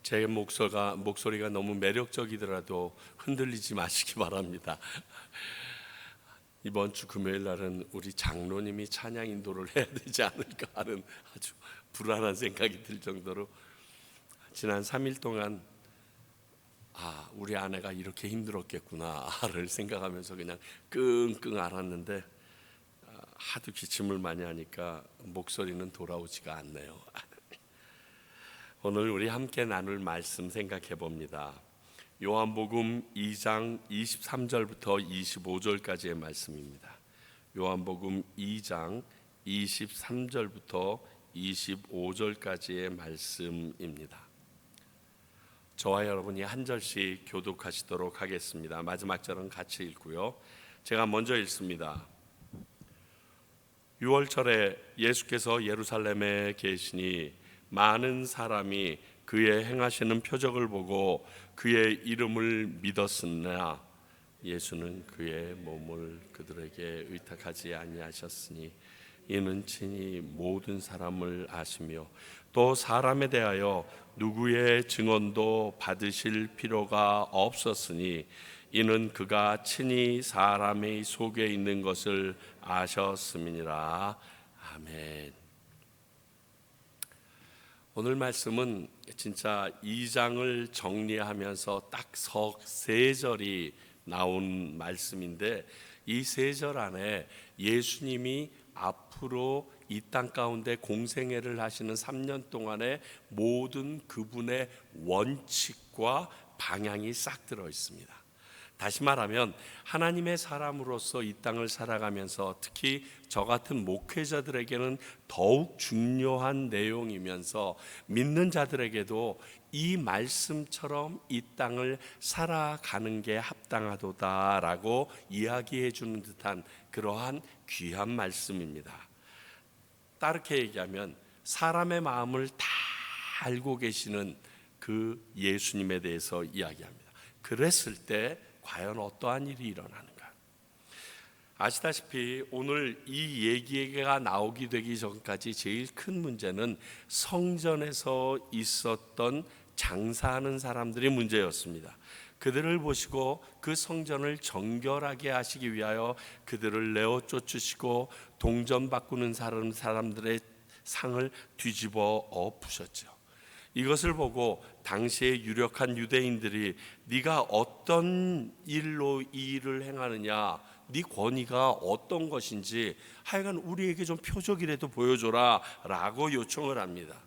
제 목소리가 너무 매력적이더라도 흔들리지 마시기 바랍니다. 이번 주 금요일 날은 우리 장로님이 찬양 인도를 해야 되지 않을까 하는 아주 불안한 생각이 들 정도로 지난 3일 동안 우리 아내가 이렇게 힘들었겠구나를 생각하면서 그냥 끙끙 앓았는데 하도 기침을 많이 하니까 목소리는 돌아오지가 않네요. 오늘 우리 함께 나눌 말씀 생각해 봅니다. 요한복음 2장 23절부터 25절까지의 말씀입니다. 요한복음 2장 23절부터 25절까지의 말씀입니다. 저와 여러분이 한 절씩 교독하시도록 하겠습니다. 마지막 절은 같이 읽고요. 제가 먼저 읽습니다. 6월절에 예수께서 예루살렘에 계시니 많은 사람이 그의 행하시는 표적을 보고 그의 이름을 믿었으나 예수는 그의 몸을 그들에게 의탁하지 아니하셨으니 이는 친히 모든 사람을 아시며 또 사람에 대하여 누구의 증언도 받으실 필요가 없었으니 이는 그가 친히 사람의 속에 있는 것을 아셨음이니라. 아멘. 오늘 말씀은 진짜 2장을 정리하면서 딱 석 3절이 나온 말씀인데 이 3절 안에 예수님이 앞으로 이 땅 가운데 공생애를 하시는 3년 동안의 모든 그분의 원칙과 방향이 싹 들어 있습니다. 다시 말하면 하나님의 사람으로서 이 땅을 살아가면서 특히 저 같은 목회자들에게는 더욱 중요한 내용이면서 믿는 자들에게도 이 말씀처럼 이 땅을 살아가는 게 합당하도다라고 이야기해 주는 듯한 그러한 귀한 말씀입니다. 다르게 얘기하면 사람의 마음을 다 알고 계시는 그 예수님에 대해서 이야기합니다. 그랬을 때 과연 어떠한 일이 일어나는가? 아시다시피 오늘 이 얘기가 나오게 되기 전까지 제일 큰 문제는 성전에서 있었던 장사하는 사람들의 문제였습니다. 그들을 보시고 그 성전을 정결하게 하시기 위하여 그들을 내어 쫓으시고 동전 바꾸는 사람들의 상을 뒤집어 엎으셨죠. 이것을 보고 당시에 유력한 유대인들이 네가 어떤 일로 이 일을 행하느냐, 네 권위가 어떤 것인지 하여간 우리에게 좀 표적이라도 보여줘라 라고 요청을 합니다.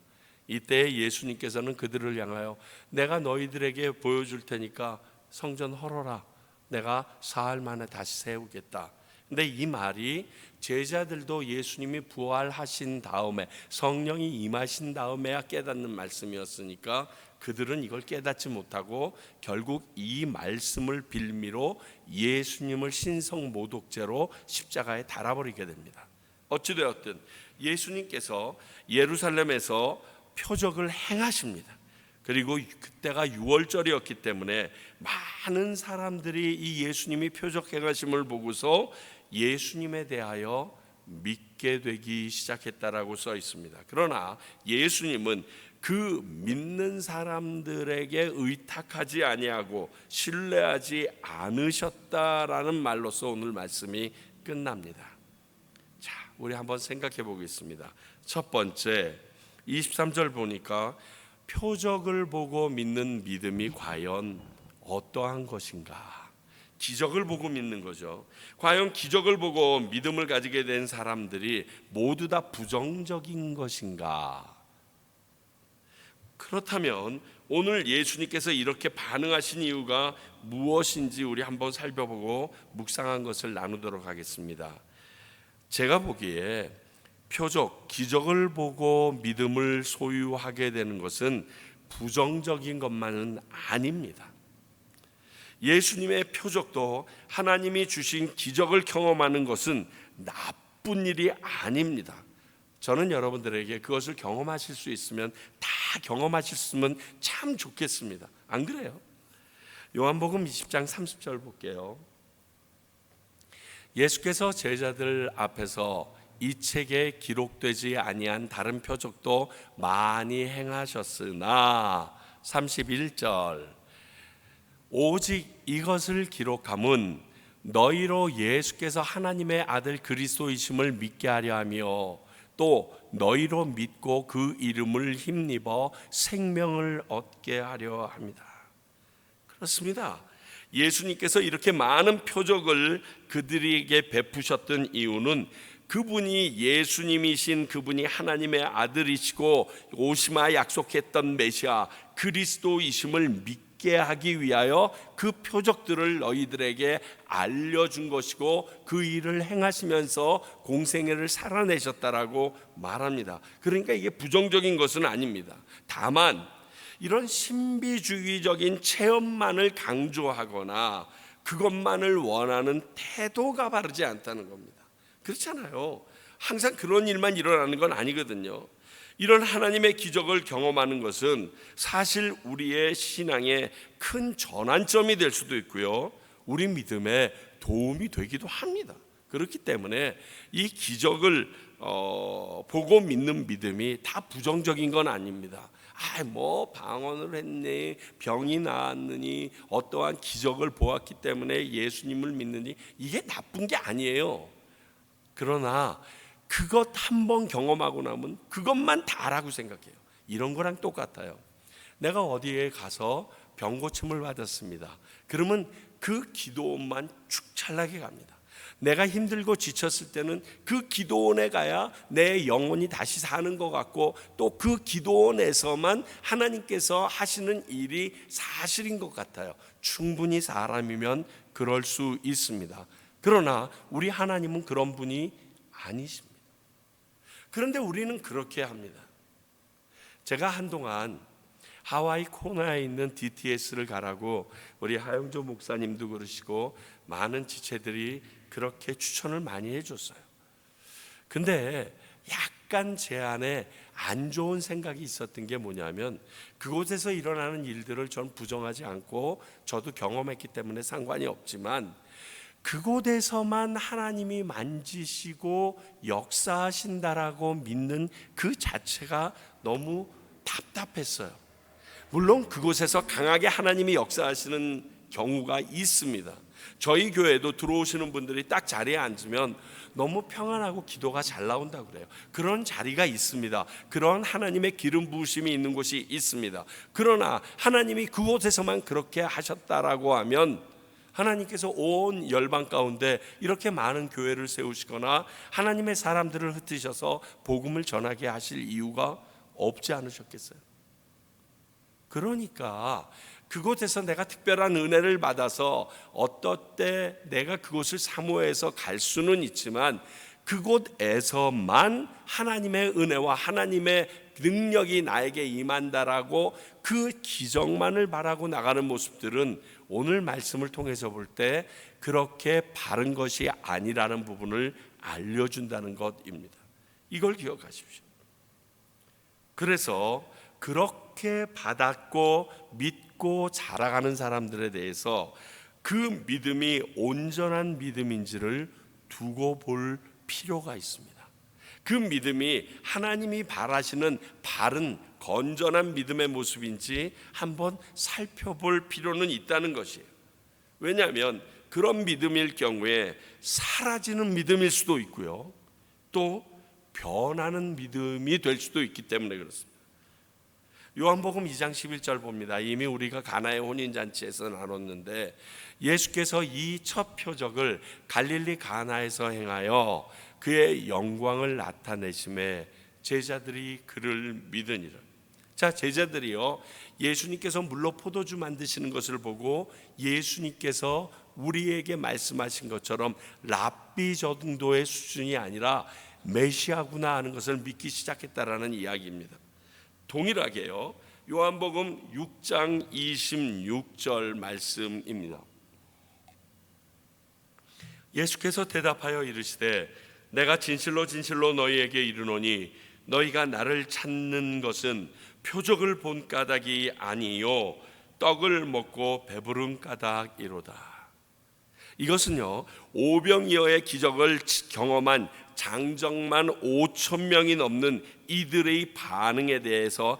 이때 예수님께서는 그들을 향하여 내가 너희들에게 보여줄 테니까 성전 헐어라, 내가 사흘 만에 다시 세우겠다. 근데 이 말이 제자들도 예수님이 부활하신 다음에 성령이 임하신 다음에야 깨닫는 말씀이었으니까 그들은 이걸 깨닫지 못하고 결국 이 말씀을 빌미로 예수님을 신성모독죄로 십자가에 달아버리게 됩니다. 어찌되었든 예수님께서 예루살렘에서 표적을 행하십니다. 그리고 그때가 6월절이었기 때문에 많은 사람들이 이 예수님이 표적 행하심을 보고서 예수님에 대하여 믿게 되기 시작했다라고 써 있습니다. 그러나 예수님은 그 믿는 사람들에게 의탁하지 아니하고 신뢰하지 않으셨다라는 말로서 오늘 말씀이 끝납니다. 자, 우리 한번 생각해 보겠습니다. 첫 번째 23절 보니까 표적을 보고 믿는 믿음이 과연 어떠한 것인가? 기적을 보고 믿는 거죠. 과연 기적을 보고 믿음을 가지게 된 사람들이 모두 다 부정적인 것인가? 그렇다면 오늘 예수님께서 이렇게 반응하신 이유가 무엇인지 우리 한번 살펴보고 묵상한 것을 나누도록 하겠습니다. 제가 보기에 표적, 기적을 보고 믿음을 소유하게 되는 것은 부정적인 것만은 아닙니다. 예수님의 표적도 하나님이 주신 기적을 경험하는 것은 나쁜 일이 아닙니다. 저는 여러분들에게 그것을 경험하실 수 있으면 다 경험하셨으면 참 좋겠습니다. 안 그래요? 요한복음 20장 30절 볼게요. 예수께서 제자들 앞에서 이 책에 기록되지 아니한 다른 표적도 많이 행하셨으나 31절 오직 이것을 기록함은 너희로 예수께서 하나님의 아들 그리스도이심을 믿게 하려 하며 또 너희로 믿고 그 이름을 힘입어 생명을 얻게 하려 합니다. 그렇습니다. 예수님께서 이렇게 많은 표적을 그들에게 베푸셨던 이유는 그분이 예수님이신 그분이 하나님의 아들이시고 오시마 약속했던 메시아 그리스도이심을 믿게 하기 위하여 그 표적들을 너희들에게 알려준 것이고 그 일을 행하시면서 공생애를 살아내셨다라고 말합니다. 그러니까 이게 부정적인 것은 아닙니다. 다만 이런 신비주의적인 체험만을 강조하거나 그것만을 원하는 태도가 바르지 않다는 겁니다. 그렇잖아요. 항상 그런 일만 일어나는 건 아니거든요. 이런 하나님의 기적을 경험하는 것은 사실 우리의 신앙에 큰 전환점이 될 수도 있고요, 우리 믿음에 도움이 되기도 합니다. 그렇기 때문에 이 기적을 보고 믿는 믿음이 다 부정적인 건 아닙니다. 뭐 방언을 했니, 병이 나았느니, 어떠한 기적을 보았기 때문에 예수님을 믿느니, 이게 나쁜 게 아니에요. 그러나 그것 한번 경험하고 나면 그것만 다라고 생각해요. 이런 거랑 똑같아요. 내가 어디에 가서 병 고침을 받았습니다. 그러면 그 기도원만 축 찰나게 갑니다. 내가 힘들고 지쳤을 때는 그 기도원에 가야 내 영혼이 다시 사는 것 같고 또 그 기도원에서만 하나님께서 하시는 일이 사실인 것 같아요. 충분히 사람이면 그럴 수 있습니다. 그러나 우리 하나님은 그런 분이 아니십니다. 그런데 우리는 그렇게 합니다. 제가 한동안 하와이 코나에 있는 DTS를 가라고 우리 하영조 목사님도 그러시고 많은 지체들이 그렇게 추천을 많이 해줬어요. 근데 약간 제 안에 안 좋은 생각이 있었던 게 뭐냐면, 그곳에서 일어나는 일들을 전 부정하지 않고 저도 경험했기 때문에 상관이 없지만 그곳에서만 하나님이 만지시고 역사하신다라고 믿는 그 자체가 너무 답답했어요. 물론 그곳에서 강하게 하나님이 역사하시는 경우가 있습니다. 저희 교회도 들어오시는 분들이 딱 자리에 앉으면 너무 평안하고 기도가 잘 나온다고 그래요. 그런 자리가 있습니다. 그런 하나님의 기름 부으심이 있는 곳이 있습니다. 그러나 하나님이 그곳에서만 그렇게 하셨다라고 하면 하나님께서 온 열방 가운데 이렇게 많은 교회를 세우시거나 하나님의 사람들을 흩으셔서 복음을 전하게 하실 이유가 없지 않으셨겠어요? 그러니까 그곳에서 내가 특별한 은혜를 받아서 어떨 때 내가 그곳을 사모해서 갈 수는 있지만 그곳에서만 하나님의 은혜와 하나님의 능력이 나에게 임한다라고 그 기적만을 바라고 나가는 모습들은 오늘 말씀을 통해서 볼 때 그렇게 바른 것이 아니라는 부분을 알려준다는 것입니다. 이걸 기억하십시오. 그래서 그렇게 받았고 믿고 자라가는 사람들에 대해서 그 믿음이 온전한 믿음인지를 두고 볼 필요가 있습니다. 그 믿음이 하나님이 바라시는 바른 건전한 믿음의 모습인지 한번 살펴볼 필요는 있다는 것이에요. 왜냐하면 그런 믿음일 경우에 사라지는 믿음일 수도 있고요, 또 변하는 믿음이 될 수도 있기 때문에 그렇습니다. 요한복음 2장 11절 봅니다. 이미 우리가 가나의 혼인잔치에서 나눴는데 예수께서 이 첫 표적을 갈릴리 가나에서 행하여 그의 영광을 나타내심에 제자들이 그를 믿으니라. 자, 제자들이요, 예수님께서 물로 포도주 만드시는 것을 보고 예수님께서 우리에게 말씀하신 것처럼 랍비 정도의 수준이 아니라 메시아구나 하는 것을 믿기 시작했다라는 이야기입니다. 동일하게요, 요한복음 6장 26절 말씀입니다. 예수께서 대답하여 이르시되 내가 진실로 진실로 너희에게 이르노니 너희가 나를 찾는 것은 표적을 본 까닭이 아니요 떡을 먹고 배부른 까닭이로다. 이것은요, 오병이어의 기적을 경험한 장정만 5천 명이 넘는 이들의 반응에 대해서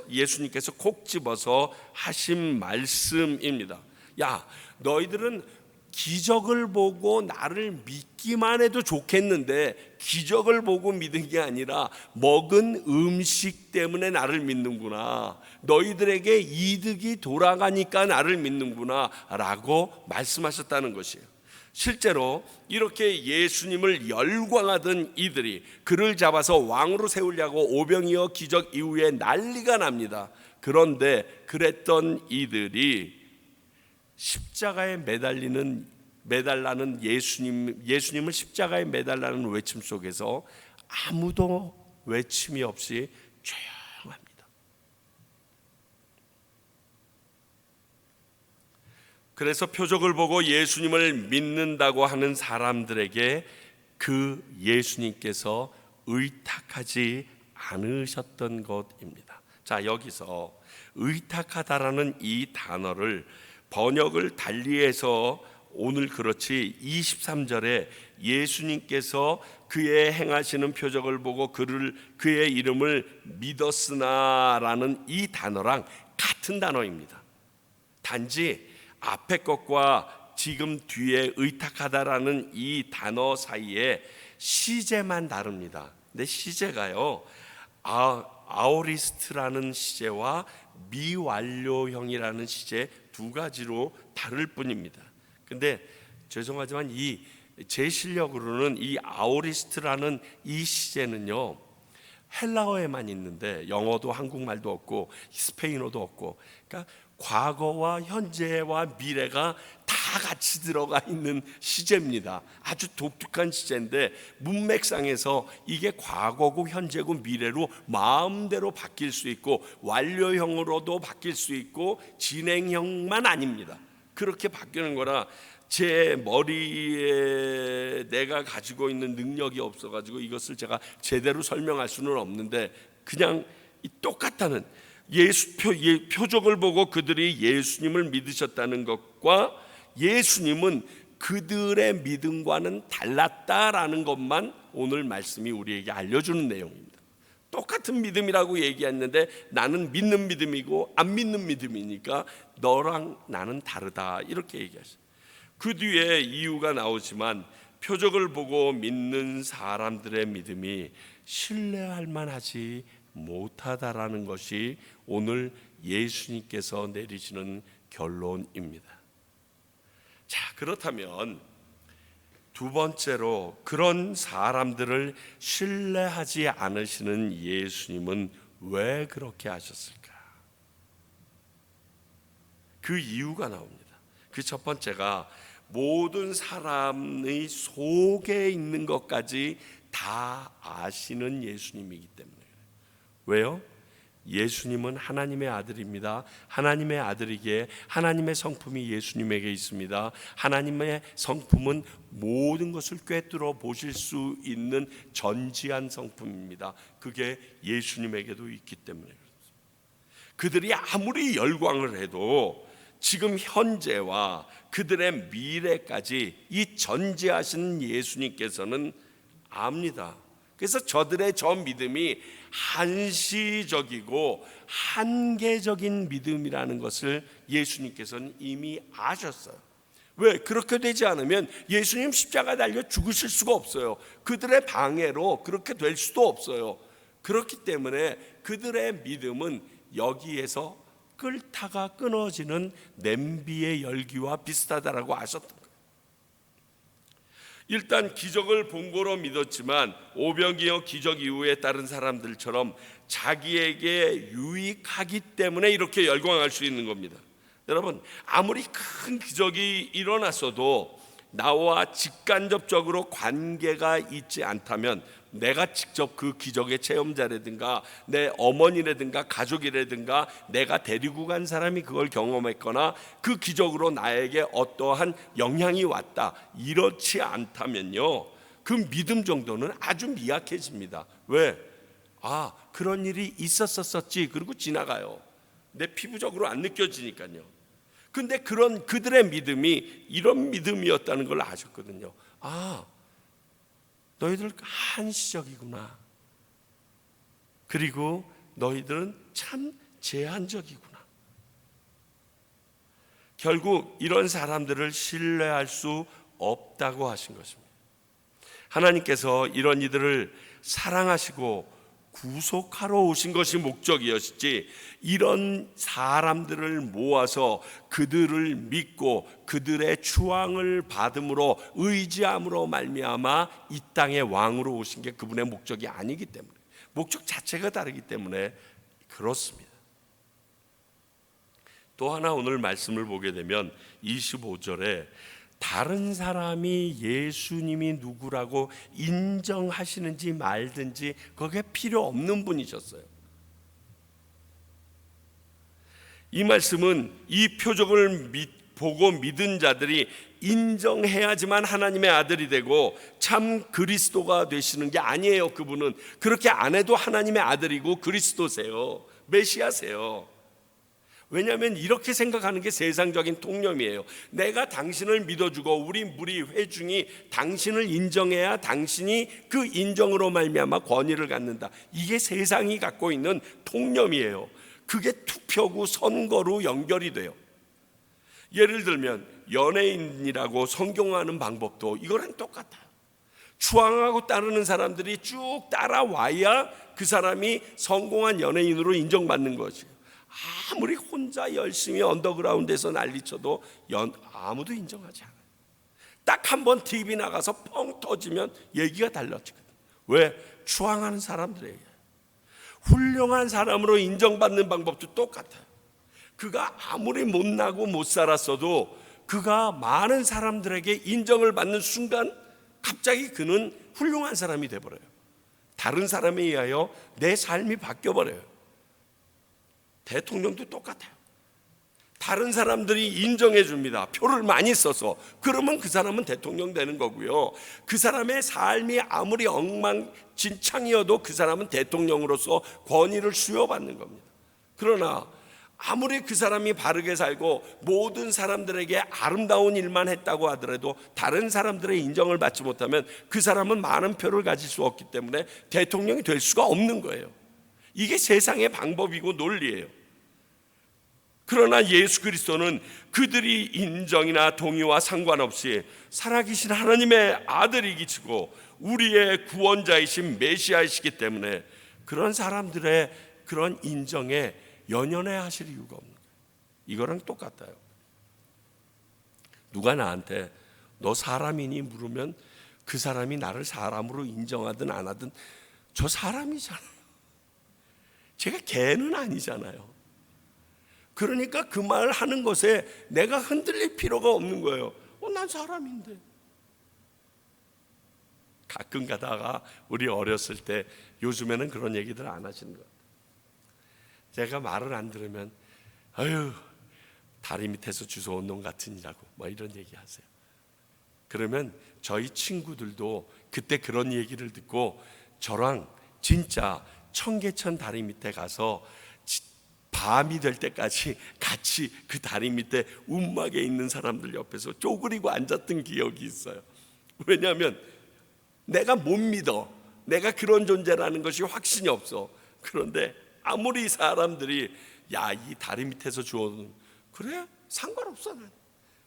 예수님께서 콕 집어서 하신 말씀입니다. 야, 너희들은 기적을 보고 나를 믿기만 해도 좋겠는데 기적을 보고 믿은 게 아니라 먹은 음식 때문에 나를 믿는구나. 너희들에게 이득이 돌아가니까 나를 믿는구나 라고 말씀하셨다는 것이에요. 실제로 이렇게 예수님을 열광하던 이들이 그를 잡아서 왕으로 세우려고 오병이어 기적 이후에 난리가 납니다. 그런데 그랬던 이들이 십자가에 매달라는 예수님을 십자가에 매달라는 외침 속에서 아무도 외침이 없이 조용합니다. 그래서 표적을 보고 예수님을 믿는다고 하는 사람들에게 그 예수님께서 의탁하지 않으셨던 것입니다. 자, 여기서 의탁하다라는 이 단어를 번역을 달리해서 오늘 그렇지 23절에 예수님께서 그의 행하시는 표적을 보고 그의 이름을 믿었으나라는 이 단어랑 같은 단어입니다. 단지 앞에 것과 지금 뒤에 의탁하다라는 이 단어 사이에 시제만 다릅니다. 근데 시제가요, 아오리스트라는 시제와 미완료형이라는 시제 두 가지로 다를 뿐입니다. 근데 죄송하지만 제 실력으로는 이 아오리스트라는 이 시제는요, 헬라어에만 있는데 영어도 한국말도 없고 스페인어도 없고, 그러니까 과거와 현재와 미래가 다 같이 들어가 있는 시제입니다. 아주 독특한 시제인데 문맥상에서 이게 과거고 현재고 미래로 마음대로 바뀔 수 있고 완료형으로도 바뀔 수 있고 진행형만 아닙니다. 그렇게 바뀌는 거라 제 머리에 내가 가지고 있는 능력이 없어가지고 이것을 제가 제대로 설명할 수는 없는데, 그냥 똑같다는 표적을 보고 그들이 예수님을 믿으셨다는 것과 예수님은 그들의 믿음과는 달랐다라는 것만 오늘 말씀이 우리에게 알려주는 내용입니다. 똑같은 믿음이라고 얘기했는데 나는 믿는 믿음이고 안 믿는 믿음이니까 너랑 나는 다르다, 이렇게 얘기하셨어요. 그 뒤에 이유가 나오지만 표적을 보고 믿는 사람들의 믿음이 신뢰할 만하지 못하다라는 것이 오늘 예수님께서 내리시는 결론입니다. 자, 그렇다면 두 번째로 그런 사람들을 신뢰하지 않으시는 예수님은 왜 그렇게 하셨을까? 그 이유가 나옵니다. 그 첫 번째가 모든 사람의 속에 있는 것까지 다 아시는 예수님이기 때문에. 왜요? 예수님은 하나님의 아들입니다. 하나님의 아들이기에 하나님의 성품이 예수님에게 있습니다. 하나님의 성품은 모든 것을 꿰뚫어 보실 수 있는 전지한 성품입니다. 그게 예수님에게도 있기 때문에 그렇습니다. 그들이 아무리 열광을 해도 지금 현재와 그들의 미래까지 이 전지하신 예수님께서는 압니다. 그래서 저들의 저 믿음이 한시적이고 한계적인 믿음이라는 것을 예수님께서는 이미 아셨어요. 왜? 그렇게 되지 않으면 예수님 십자가 달려 죽으실 수가 없어요. 그들의 방해로 그렇게 될 수도 없어요. 그렇기 때문에 그들의 믿음은 여기에서 끓다가 끊어지는 냄비의 열기와 비슷하다라고 아셨던 거예요. 일단 기적을 본 거로 믿었지만 오병이어 기적 이후에 다른 사람들처럼 자기에게 유익하기 때문에 이렇게 열광할 수 있는 겁니다. 여러분, 아무리 큰 기적이 일어났어도 나와 직간접적으로 관계가 있지 않다면, 내가 직접 그 기적의 체험자라든가 내 어머니라든가 가족이라든가 내가 데리고 간 사람이 그걸 경험했거나 그 기적으로 나에게 어떠한 영향이 왔다, 이렇지 않다면요, 그 믿음 정도는 아주 미약해집니다. 왜? 그런 일이 있었었지, 그리고 지나가요. 내 피부적으로 안 느껴지니까요. 근데 그런 그들의 믿음이 이런 믿음이었다는 걸 아셨거든요. 아, 너희들 한시적이구나. 그리고 너희들은 참 제한적이구나. 결국 이런 사람들을 신뢰할 수 없다고 하신 것입니다. 하나님께서 이런 이들을 사랑하시고 구속하러 오신 것이 목적이었지, 이런 사람들을 모아서 그들을 믿고 그들의 추앙을 받음으로 의지함으로 말미암아 이 땅의 왕으로 오신 게 그분의 목적이 아니기 때문에, 목적 자체가 다르기 때문에 그렇습니다. 또 하나 오늘 말씀을 보게 되면 25절에 다른 사람이 예수님이 누구라고 인정하시는지 말든지 그게 필요 없는 분이셨어요. 이 말씀은 이 표적을 보고 믿은 자들이 인정해야지만 하나님의 아들이 되고 참 그리스도가 되시는 게 아니에요. 그분은 그렇게 안 해도 하나님의 아들이고 그리스도세요. 메시아세요. 왜냐하면 이렇게 생각하는 게 세상적인 통념이에요. 내가 당신을 믿어주고 우리 무리 회중이 당신을 인정해야 당신이 그 인정으로 말미암아 권위를 갖는다. 이게 세상이 갖고 있는 통념이에요. 그게 투표구 선거로 연결이 돼요. 예를 들면 연예인이라고 성경하는 방법도 이거랑 똑같아요. 추앙하고 따르는 사람들이 쭉 따라와야 그 사람이 성공한 연예인으로 인정받는 거지. 아무리 혼자 열심히 언더그라운드에서 난리쳐도 아무도 인정하지 않아요. 딱 한 번 TV 나가서 펑 터지면 얘기가 달라지거든. 왜? 추앙하는 사람들에게. 훌륭한 사람으로 인정받는 방법도 똑같아요. 그가 아무리 못나고 못 살았어도 그가 많은 사람들에게 인정을 받는 순간 갑자기 그는 훌륭한 사람이 돼버려요. 다른 사람에 의하여 내 삶이 바뀌어버려요. 대통령도 똑같아요. 다른 사람들이 인정해 줍니다. 표를 많이 써서. 그러면 그 사람은 대통령 되는 거고요. 그 사람의 삶이 아무리 엉망진창이어도 그 사람은 대통령으로서 권위를 수여받는 겁니다. 그러나 아무리 그 사람이 바르게 살고 모든 사람들에게 아름다운 일만 했다고 하더라도 다른 사람들의 인정을 받지 못하면 그 사람은 많은 표를 가질 수 없기 때문에 대통령이 될 수가 없는 거예요. 이게 세상의 방법이고 논리예요. 그러나 예수 그리스도는 그들이 인정이나 동의와 상관없이 살아계신 하나님의 아들이시고 우리의 구원자이신 메시아이시기 때문에 그런 사람들의 그런 인정에 연연해 하실 이유가 없는 거예요. 이거랑 똑같아요. 누가 나한테 너 사람이니 물으면 그 사람이 나를 사람으로 인정하든 안 하든 저 사람이잖아요. 제가 개는 아니잖아요. 그러니까 그 말 하는 것에 내가 흔들릴 필요가 없는 거예요. 난 사람인데. 가끔 가다가 우리 어렸을 때, 요즘에는 그런 얘기들 안 하시는 것 같아요. 제가 말을 안 들으면 아유 다리 밑에서 주워온 놈 같으니라고 뭐 이런 얘기 하세요. 그러면 저희 친구들도 그때 그런 얘기를 듣고 저랑 진짜 청계천 다리 밑에 가서 밤이 될 때까지 같이 그 다리 밑에 움막에 있는 사람들 옆에서 쪼그리고 앉았던 기억이 있어요. 왜냐하면 내가 못 믿어. 내가 그런 존재라는 것이 확신이 없어. 그런데 아무리 사람들이 야, 이 다리 밑에서 주워는 그래? 상관없어. 난.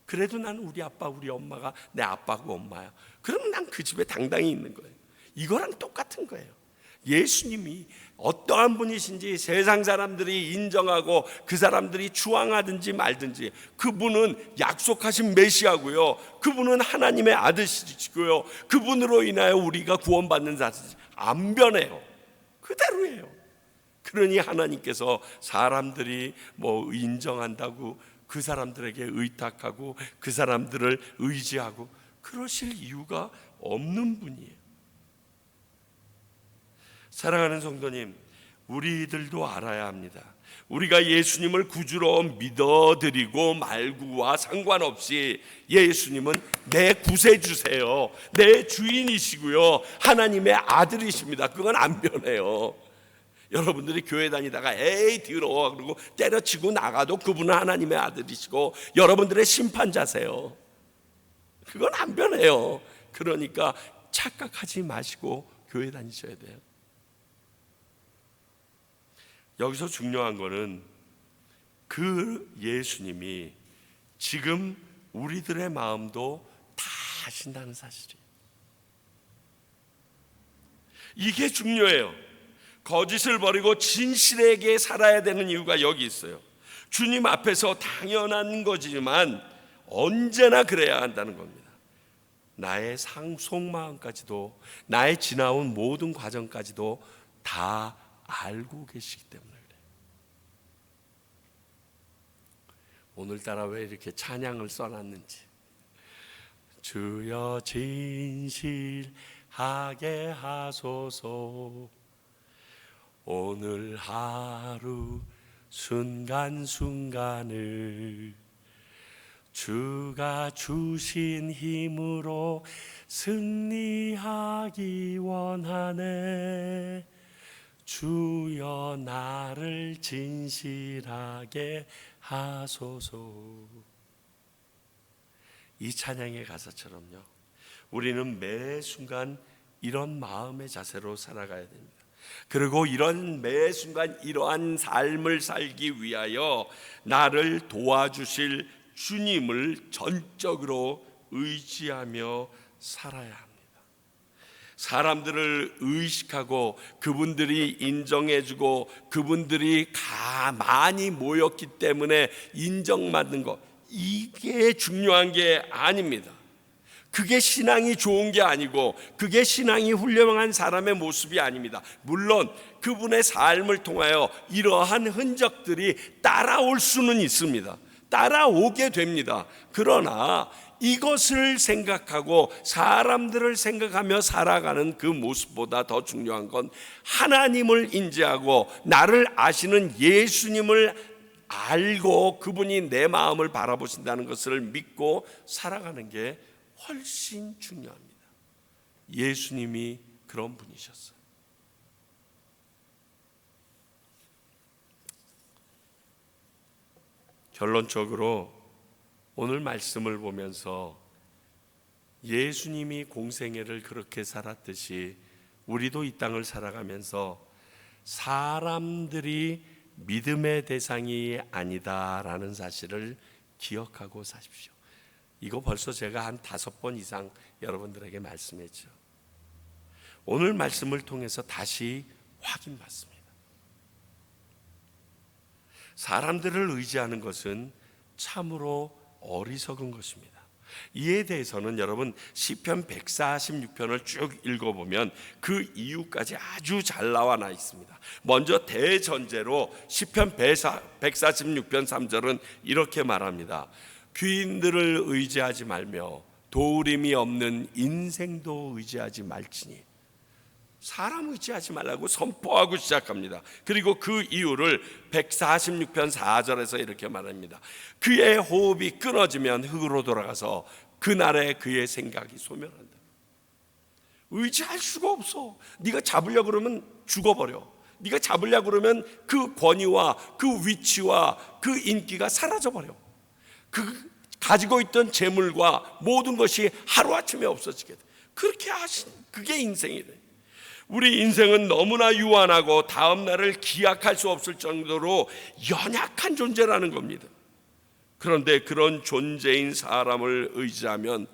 그래도 난 우리 아빠 우리 엄마가 내 아빠고 엄마야. 그러면 난 그 집에 당당히 있는 거예요. 이거랑 똑같은 거예요. 예수님이 어떠한 분이신지 세상 사람들이 인정하고 그 사람들이 추앙하든지 말든지 그분은 약속하신 메시아고요. 그분은 하나님의 아들이시고요. 그분으로 인하여 우리가 구원받는 자들이 안 변해요. 그대로예요. 그러니 하나님께서 사람들이 뭐 인정한다고 그 사람들에게 의탁하고 그 사람들을 의지하고 그러실 이유가 없는 분이에요. 사랑하는 성도님, 우리들도 알아야 합니다. 우리가 예수님을 구주로 믿어드리고 말고와 상관없이 예수님은 내 구세주세요. 내 주인이시고요. 하나님의 아들이십니다. 그건 안 변해요. 여러분들이 교회 다니다가 에이 더러워 그러고 때려치고 나가도 그분은 하나님의 아들이시고 여러분들의 심판자세요. 그건 안 변해요. 그러니까 착각하지 마시고 교회 다니셔야 돼요. 여기서 중요한 거는 그 예수님이 지금 우리들의 마음도 다 아신다는 사실이에요. 이게 중요해요. 거짓을 버리고 진실에게 살아야 되는 이유가 여기 있어요. 주님 앞에서 당연한 거지만 언제나 그래야 한다는 겁니다. 나의 속마음까지도, 나의 지나온 모든 과정까지도 다 알고 계시기 때문에 그래요. 오늘따라 왜 이렇게 찬양을 써놨는지. 주여 진실하게 하소서. 오늘 하루 순간순간을 주가 주신 힘으로 승리하기 원하네. 주여 나를 진실하게 하소서. 이 찬양의 가사처럼요, 우리는 매 순간 이런 마음의 자세로 살아가야 됩니다. 그리고 이런 매 순간 이러한 삶을 살기 위하여 나를 도와주실 주님을 전적으로 의지하며 살아야 합니다. 사람들을 의식하고 그분들이 인정해주고 그분들이 많이 모였기 때문에 인정받는 것, 이게 중요한 게 아닙니다. 그게 신앙이 좋은 게 아니고 그게 신앙이 훌륭한 사람의 모습이 아닙니다. 물론 그분의 삶을 통하여 이러한 흔적들이 따라올 수는 있습니다. 따라오게 됩니다. 그러나 이것을 생각하고 사람들을 생각하며 살아가는 그 모습보다 더 중요한 건 하나님을 인지하고 나를 아시는 예수님을 알고 그분이 내 마음을 바라보신다는 것을 믿고 살아가는 게 훨씬 중요합니다. 예수님이 그런 분이셨어요. 결론적으로 오늘 말씀을 보면서 예수님이 공생애를 그렇게 살았듯이 우리도 이 땅을 살아가면서 사람들이 믿음의 대상이 아니다라는 사실을 기억하고 사십시오. 이거 벌써 제가 한 5번 이상 여러분들에게 말씀했죠. 오늘 말씀을 통해서 다시 확인받습니다. 사람들을 의지하는 것은 참으로 어리석은 것입니다. 이에 대해서는 여러분 시편 146편을 쭉 읽어보면 그 이유까지 아주 잘 나와 있습니다. 먼저 대전제로 시편 146편 3절은 이렇게 말합니다. 귀인들을 의지하지 말며 도우림이 없는 인생도 의지하지 말지니. 사람 의지하지 말라고 선포하고 시작합니다. 그리고 그 이유를 146편 4절에서 이렇게 말합니다. 그의 호흡이 끊어지면 흙으로 돌아가서 그날에 그의 생각이 소멸한다. 의지할 수가 없어. 네가 잡으려고 그러면 죽어버려. 네가 잡으려고 그러면 그 권위와 그 위치와 그 인기가 사라져버려. 그 가지고 있던 재물과 모든 것이 하루아침에 없어지게 돼. 그렇게 하신 그게 인생이 돼. 우리 인생은 너무나 유한하고 다음 날을 기약할 수 없을 정도로 연약한 존재라는 겁니다. 그런데 그런 존재인 사람을 의지하면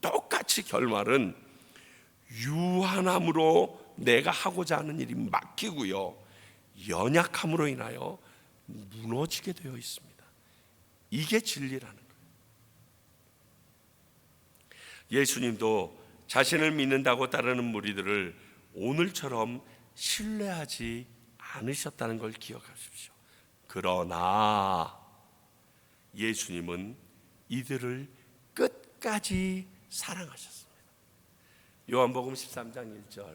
똑같이 결말은 유한함으로 내가 하고자 하는 일이 막히고요, 연약함으로 인하여 무너지게 되어 있습니다. 이게 진리라는 거예요. 예수님도 자신을 믿는다고 따르는 무리들을 오늘처럼 신뢰하지 않으셨다는 걸 기억하십시오. 그러나 예수님은 이들을 끝까지 사랑하셨습니다. 요한복음 13장 1절,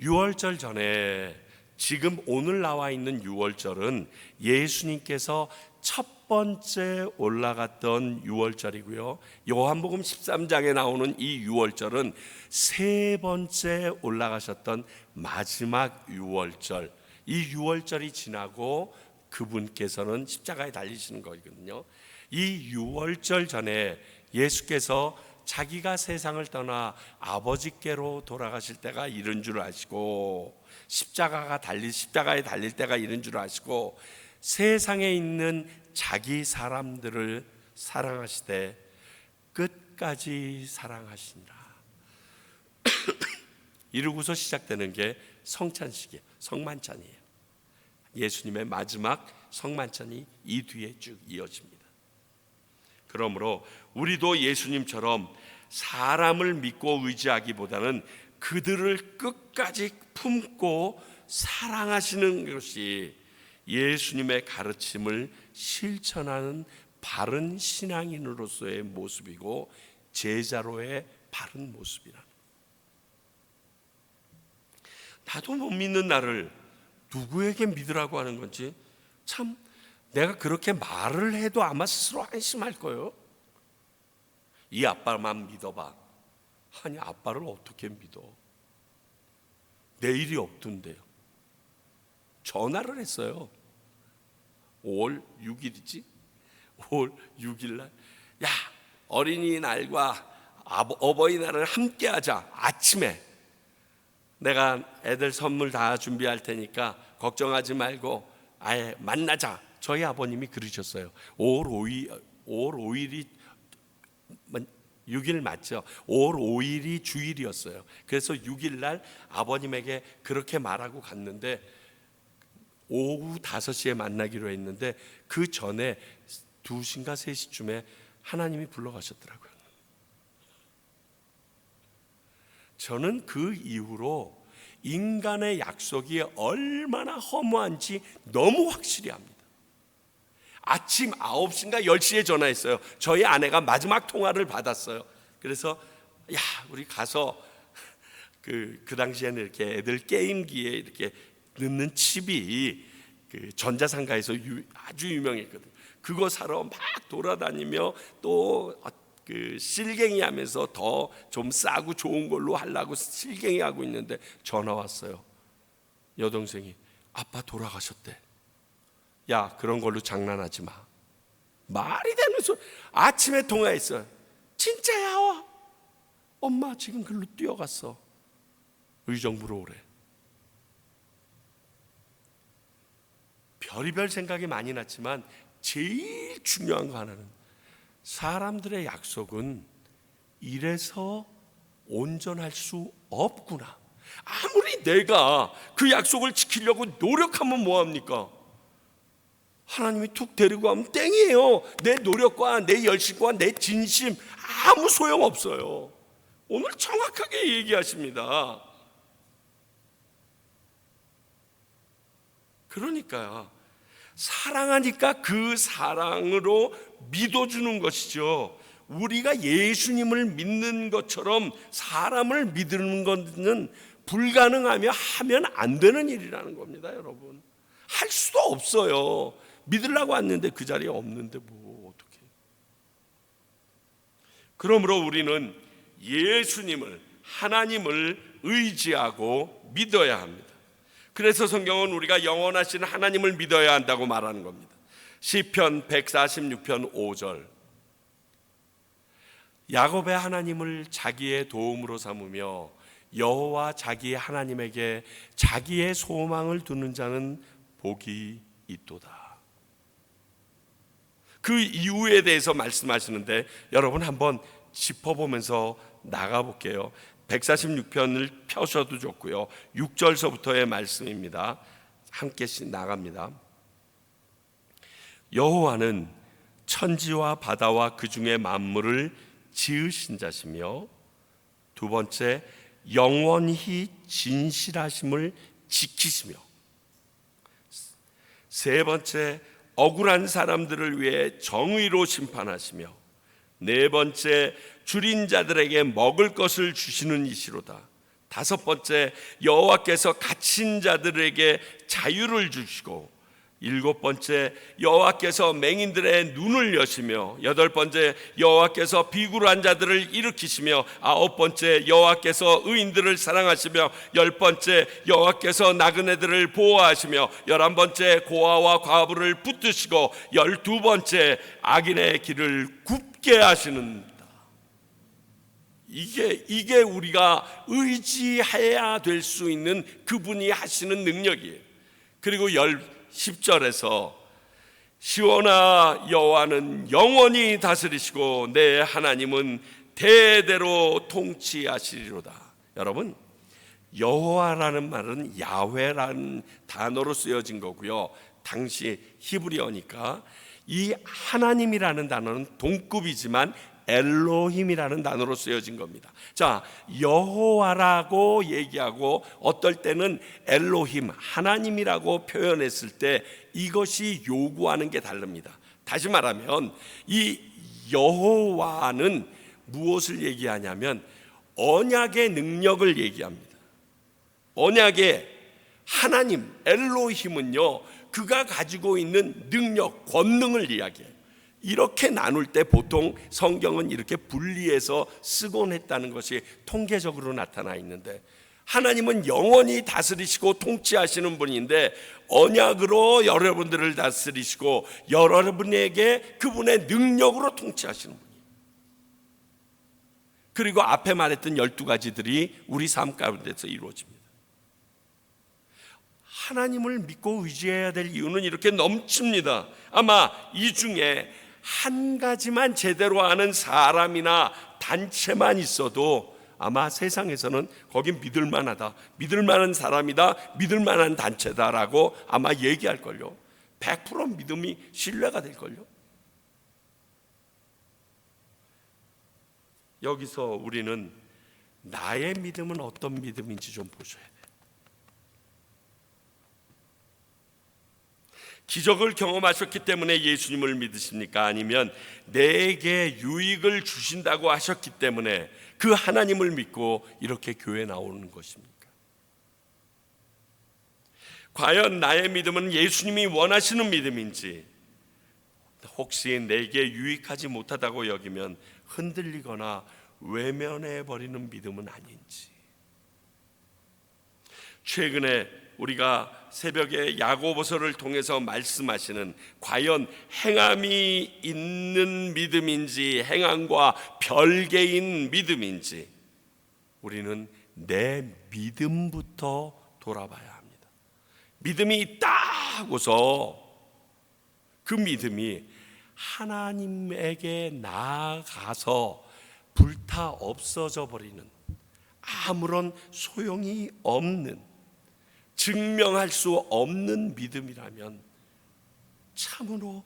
유월절 전에 지금 오늘 나와 있는 유월절은 예수님께서 첫 번째 올라갔던 유월절이고요. 요한복음 13장에 나오는 이 유월절은 세 번째 올라가셨던 마지막 유월절. 이 유월절이 지나고 그분께서는 십자가에 달리시는 거거든요. 이 유월절 전에 예수께서 자기가 세상을 떠나 아버지께로 돌아가실 때가 이른 줄 아시고, 십자가에 달릴 때가 이른 줄 아시고, 세상에 있는 자기 사람들을 사랑하시되 끝까지 사랑하시니라. 이러고서 시작되는 게 성찬식이에요. 성만찬이에요. 예수님의 마지막 성만찬이 이 뒤에 쭉 이어집니다. 그러므로 우리도 예수님처럼 사람을 믿고 의지하기보다는 그들을 끝까지 품고 사랑하시는 것이 예수님의 가르침을 실천하는 바른 신앙인으로서의 모습이고 제자로의 바른 모습이라는. 나도 못 믿는 나를 누구에게 믿으라고 하는 건지 참 내가 그렇게 말을 해도 아마 스스로 안심할 거예요. 이 아빠만 믿어봐. 아니, 아빠를 어떻게 믿어? 내일이 없던데요. 전화를 했어요. 5월 6일이지? 5월 6일 날, 야, 어린이날과 어버이날을 함께 하자. 아침에 내가 애들 선물 다 준비할 테니까 걱정하지 말고 아예 만나자. 저희 아버님이 그러셨어요. 5월 5일이 6일 맞죠? 5월 5일이 주일이었어요. 그래서 6일 날 아버님에게 그렇게 말하고 갔는데 오후 5시에 만나기로 했는데 그 전에 2시인가 3시쯤에 하나님이 불러가셨더라고요. 저는 그 이후로 인간의 약속이 얼마나 허무한지 너무 확실히 합니다. 아침 9시인가 10시에 전화했어요. 저희 아내가 마지막 통화를 받았어요. 그래서 야, 우리 가서 그 당시에는 이렇게 애들 게임기에 이렇게 넣는 칩이 그 전자상가에서 아주 유명했거든요. 그거 사러 막 돌아다니며 또 그 실갱이 하면서 더 좀 싸고 좋은 걸로 하려고 실갱이 하고 있는데 전화 왔어요. 여동생이 아빠 돌아가셨대. 야, 그런 걸로 장난하지 마. 말이 되는 소리. 아침에 통화했어요. 진짜야? 엄마 지금 글로 뛰어갔어. 의정부로 오래. 별의별 생각이 많이 났지만 제일 중요한 거 하나는 사람들의 약속은 이래서 온전할 수 없구나. 아무리 내가 그 약속을 지키려고 노력하면 뭐합니까? 하나님이 툭 데리고 가면 땡이에요. 내 노력과 내 열심과 내 진심 아무 소용없어요. 오늘 정확하게 얘기하십니다. 그러니까요, 사랑하니까 그 사랑으로 믿어주는 것이죠. 우리가 예수님을 믿는 것처럼 사람을 믿는 것은 불가능하며 하면 안 되는 일이라는 겁니다. 여러분, 할 수도 없어요. 믿으려고 왔는데 그 자리에 없는데 뭐 어떻게. 그러므로 우리는 예수님을, 하나님을 의지하고 믿어야 합니다. 그래서 성경은 우리가 영원하신 하나님을 믿어야 한다고 말하는 겁니다. 시편 146편 5절, 야곱의 하나님을 자기의 도움으로 삼으며 여호와 자기 하나님에게 자기의 소망을 두는 자는 복이 있도다. 그 이유에 대해서 말씀하시는데 여러분 한번 짚어보면서 나가볼게요. 146편을 펴셔도 좋고요. 6절서부터의 말씀입니다. 함께씩 나갑니다. 여호와는 천지와 바다와 그 중에 만물을 지으신 자시며, 두 번째, 영원히 진실하심을 지키시며, 세 번째, 억울한 사람들을 위해 정의로 심판하시며, 네 번째, 줄인 자들에게 먹을 것을 주시는 이시로다. 다섯 번째, 여호와께서 갇힌 자들에게 자유를 주시고, 일곱 번째, 여호와께서 맹인들의 눈을 여시며, 여덟 번째, 여호와께서 비굴한 자들을 일으키시며, 아홉 번째, 여호와께서 의인들을 사랑하시며, 열 번째, 여호와께서 나그네들을 보호하시며, 열한 번째, 고아와 과부를 붙드시고, 열두 번째, 악인의 길을 굽게 하시는. 이게 우리가 의지해야 될 수 있는 그분이 하시는 능력이에요. 그리고 10절에서 시온아 여호와는 영원히 다스리시고 내 하나님은 대대로 통치하시리로다. 여러분, 여호와라는 말은 야훼라는 단어로 쓰여진 거고요. 당시 히브리어니까 이 하나님이라는 단어는 동급이지만 엘로힘이라는 단어로 쓰여진 겁니다. 자, 여호와라고 얘기하고 어떨 때는 엘로힘, 하나님이라고 표현했을 때 이것이 요구하는 게 다릅니다. 다시 말하면 이 여호와는 무엇을 얘기하냐면 언약의 능력을 얘기합니다. 언약의 하나님 엘로힘은요, 그가 가지고 있는 능력, 권능을 이야기해요. 이렇게 나눌 때 보통 성경은 이렇게 분리해서 쓰곤 했다는 것이 통계적으로 나타나 있는데, 하나님은 영원히 다스리시고 통치하시는 분인데 언약으로 여러분들을 다스리시고 여러분에게 그분의 능력으로 통치하시는 분이에요. 그리고 앞에 말했던 12가지들이 우리 삶 가운데서 이루어집니다. 하나님을 믿고 의지해야 될 이유는 이렇게 넘칩니다. 아마 이 중에 한 가지만 제대로 아는 사람이나 단체만 있어도 아마 세상에서는 거긴 믿을만하다, 믿을만한 사람이다, 믿을만한 단체다라고 아마 얘기할걸요. 100% 믿음이 신뢰가 될걸요. 여기서 우리는 나의 믿음은 어떤 믿음인지 좀 보셔야 돼요. 기적을 경험하셨기 때문에 예수님을 믿으십니까? 아니면 내게 유익을 주신다고 하셨기 때문에 그 하나님을 믿고 이렇게 교회 나오는 것입니까? 과연 나의 믿음은 예수님이 원하시는 믿음인지, 혹시 내게 유익하지 못하다고 여기면 흔들리거나 외면해버리는 믿음은 아닌지. 최근에 우리가 새벽에 야고보서를 통해서 말씀하시는 과연 행함이 있는 믿음인지 행함과 별개인 믿음인지 우리는 내 믿음부터 돌아봐야 합니다. 믿음이 있다 하고서 그 믿음이 하나님에게 나아가서 불타 없어져 버리는, 아무런 소용이 없는, 증명할 수 없는 믿음이라면 참으로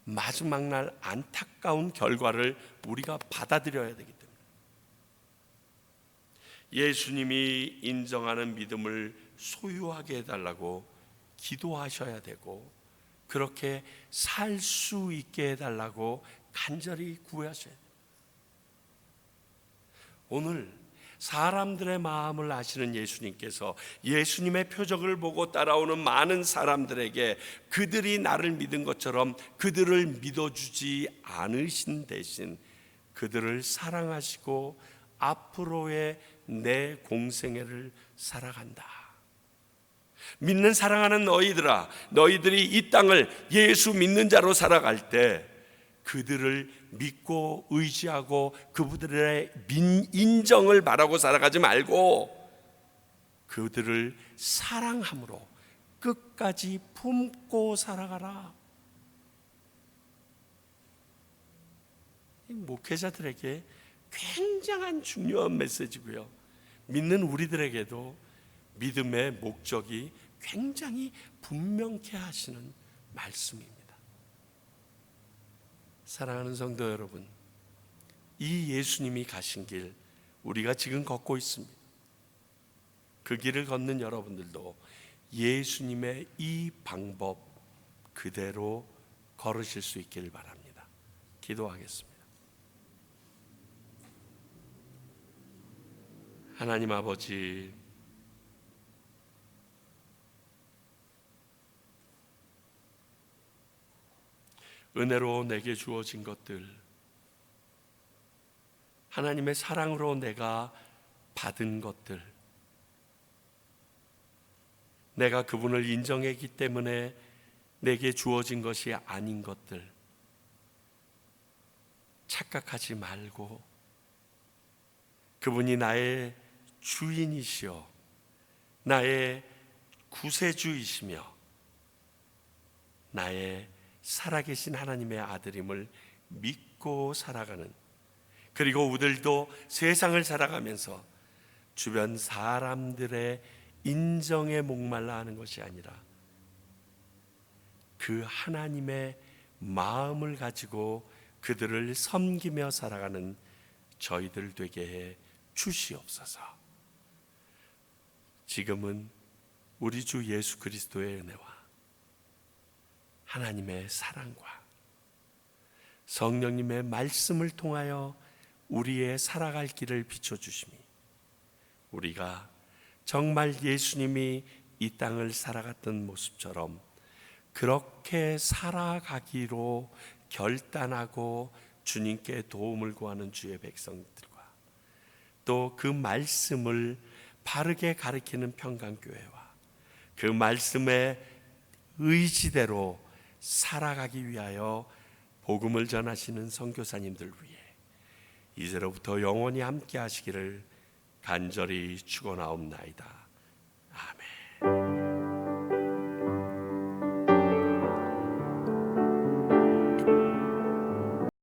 마지막 날 안타까운 결과를 우리가 받아들여야 되기 때문에 예수님이 인정하는 믿음을 소유하게 해달라고 기도하셔야 되고, 그렇게 살 수 있게 해달라고 간절히 구하셔야 돼요. 오늘 사람들의 마음을 아시는 예수님께서 예수님의 표적을 보고 따라오는 많은 사람들에게 그들이 나를 믿은 것처럼 그들을 믿어주지 않으신 대신 그들을 사랑하시고 앞으로의 내 공생애를 살아간다. 믿는 사랑하는 너희들아, 너희들이 이 땅을 예수 믿는 자로 살아갈 때 그들을 믿고 의지하고 그들의 인정을 바라고 살아가지 말고 그들을 사랑함으로 끝까지 품고 살아가라. 목회자들에게 굉장한 중요한 메시지고요, 믿는 우리들에게도 믿음의 목적이 굉장히 분명케 하시는 말씀입니다. 사랑하는 성도 여러분, 이 예수님이 가신 길 우리가 지금 걷고 있습니다. 그 길을 걷는 여러분들도 예수님의 이 방법 그대로 걸으실 수 있기를 바랍니다. 기도하겠습니다. 하나님 아버지, 은혜로 내게 주어진 것들, 하나님의 사랑으로 내가 받은 것들, 내가 그분을 인정했기 때문에 내게 주어진 것이 아닌 것들 착각하지 말고, 그분이 나의 주인이시여 나의 구세주이시며 나의 살아계신 하나님의 아들임을 믿고 살아가는, 그리고 우리들도 세상을 살아가면서 주변 사람들의 인정에 목말라 하는 것이 아니라 그 하나님의 마음을 가지고 그들을 섬기며 살아가는 저희들 되게 해 주시옵소서. 지금은 우리 주 예수 그리스도의 은혜와 하나님의 사랑과 성령님의 말씀을 통하여 우리의 살아갈 길을 비춰주시니, 우리가 정말 예수님이 이 땅을 살아갔던 모습처럼 그렇게 살아가기로 결단하고 주님께 도움을 구하는 주의 백성들과, 또 그 말씀을 바르게 가르치는 평강교회와 그 말씀의 의지대로 살아가기 위하여 복음을 전하시는 선교사님들 위해 이제로부터 영원히 함께 하시기를 간절히 축원하옵나이다.